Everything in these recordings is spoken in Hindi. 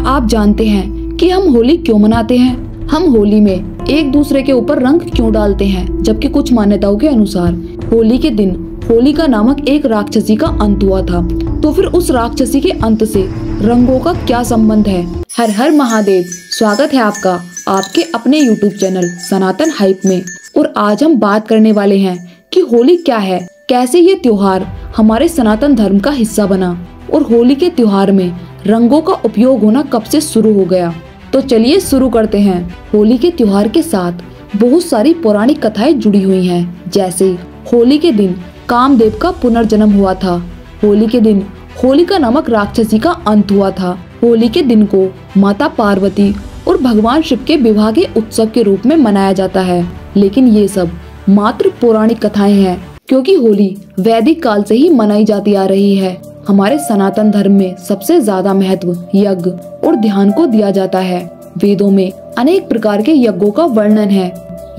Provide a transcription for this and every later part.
आप जानते हैं कि हम होली क्यों मनाते हैं? हम होली में एक दूसरे के ऊपर रंग क्यों डालते हैं? जबकि कुछ मान्यताओं के अनुसार होली के दिन होलिका नामक एक राक्षसी का अंत हुआ था। तो फिर उस राक्षसी के अंत से रंगों का क्या संबंध है? हर हर महादेव। स्वागत है आपका आपके अपने YouTube चैनल सनातन हाइप में। और आज हम बात करने वाले हैं कि होली क्या है, कैसे ये त्योहार हमारे सनातन धर्म का हिस्सा बना और होली के त्योहार में रंगों का उपयोग होना कब से शुरू हो गया। तो चलिए शुरू करते हैं। होली के त्योहार के साथ बहुत सारी पौराणिक कथाएं जुड़ी हुई हैं। जैसे होली के दिन कामदेव का पुनर्जन्म हुआ था। होली के दिन होलिका नामक राक्षसी का अंत हुआ था। होली के दिन को माता पार्वती और भगवान शिव के विवाह के उत्सव के रूप में मनाया जाता है। लेकिन ये सब मात्र पौराणिक कथाएं हैं, क्योंकि होली वैदिक काल से ही मनाई जाती आ रही है। हमारे सनातन धर्म में सबसे ज्यादा महत्व यज्ञ और ध्यान को दिया जाता है। वेदों में अनेक प्रकार के यज्ञों का वर्णन है।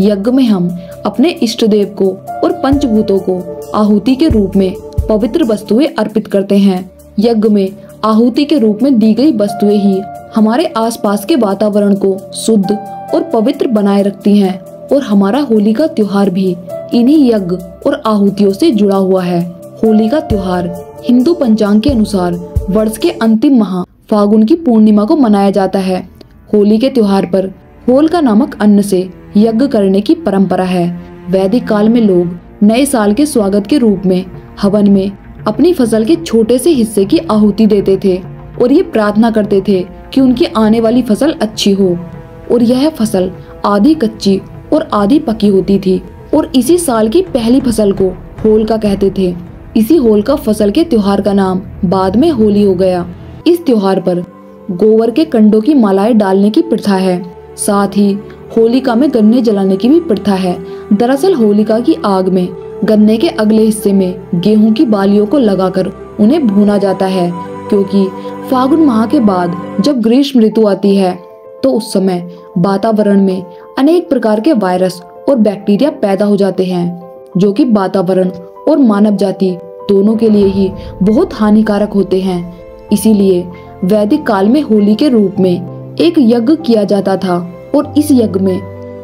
यज्ञ में हम अपने इष्ट देव को और पंचभूतों को आहुति के रूप में पवित्र वस्तुएं अर्पित करते हैं। यज्ञ में आहुति के रूप में दी गई वस्तुएं ही हमारे आसपास के वातावरण को शुद्ध और पवित्र बनाए रखती हैं। और हमारा होली का त्योहार भी इन्हीं यज्ञ और आहुतियों से जुड़ा हुआ है। होली का त्योहार हिंदू पंचांग के अनुसार वर्ष के अंतिम माह फागुन की पूर्णिमा को मनाया जाता है। होली के त्योहार पर होलिका नामक अन्न से यज्ञ करने की परंपरा है। वैदिक काल में लोग नए साल के स्वागत के रूप में हवन में अपनी फसल के छोटे से हिस्से की आहुति देते थे और ये प्रार्थना करते थे कि उनकी आने वाली फसल अच्छी हो। और यह फसल आधी कच्ची और आधी पकी होती थी और इसी साल की पहली फसल को होलिका कहते थे। इसी होलिका फसल के त्योहार का नाम बाद में होली हो गया। इस त्योहार पर गोबर के कंडों की मालाएं डालने की प्रथा है। साथ ही होलिका में गन्ने जलाने की भी प्रथा है। दरअसल होलिका की आग में गन्ने के अगले हिस्से में गेहूं की बालियों को लगाकर उन्हें भूना जाता है, क्योंकि फागुन माह के बाद जब ग्रीष्म ऋतु आती है तो उस समय वातावरण में अनेक प्रकार के वायरस और बैक्टीरिया पैदा हो जाते हैं, जो कि वातावरण और मानव जाति दोनों के लिए ही बहुत हानिकारक होते हैं। इसीलिए वैदिक काल में होली के रूप में एक यज्ञ किया जाता था और इस यज्ञ में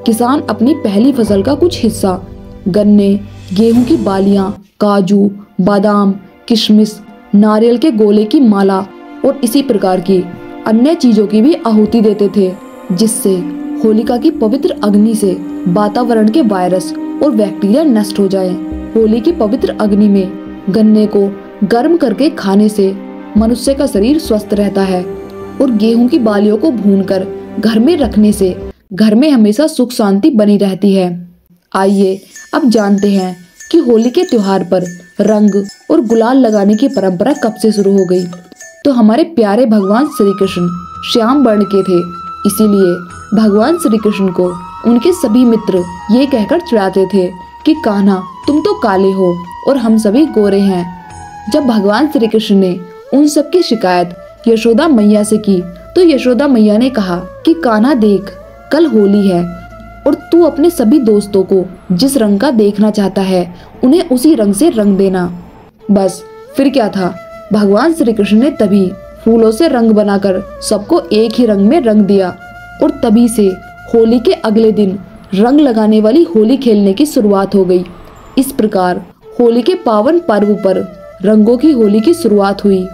किसान अपनी पहली फसल का कुछ हिस्सा गन्ने, गेहूं की बालियां, काजू, बादाम, किशमिश, नारियल के गोले की माला और इसी प्रकार की अन्य चीजों की भी आहुति देते थे, जिससे होलिका की पवित्र अग्नि से वातावरण के वायरस और बैक्टीरिया नष्ट हो जाए। होली की पवित्र अग्नि में गन्ने को गर्म करके खाने से मनुष्य का शरीर स्वस्थ रहता है और गेहूं की बालियों को भूनकर घर में रखने से घर में हमेशा सुख शांति बनी रहती है। आइए अब जानते हैं कि होली के त्योहार पर रंग और गुलाल लगाने की परंपरा कब से शुरू हो गई। तो हमारे प्यारे भगवान श्री कृष्ण श्याम वर्ण के थे, इसीलिए भगवान श्री कृष्ण को उनके सभी मित्र ये कहकर चिढ़ाते थे कि कान्हा तुम तो काले हो और हम सभी गोरे हैं। जब भगवान श्री कृष्ण ने उन सब की शिकायत यशोदा मैया से की तो यशोदा मैया ने कहा कि कान्हा देख, कल होली है और तू अपने सभी दोस्तों को जिस रंग का देखना चाहता है उन्हें उसी रंग से रंग देना। बस फिर क्या था, भगवान श्री कृष्ण ने तभी फूलों से रंग बनाकर सबको एक ही रंग में रंग दिया और तभी से होली के अगले दिन रंग लगाने वाली होली खेलने की शुरुआत हो गई। इस प्रकार होली के पावन पर्व पर रंगों की होली की शुरुआत हुई।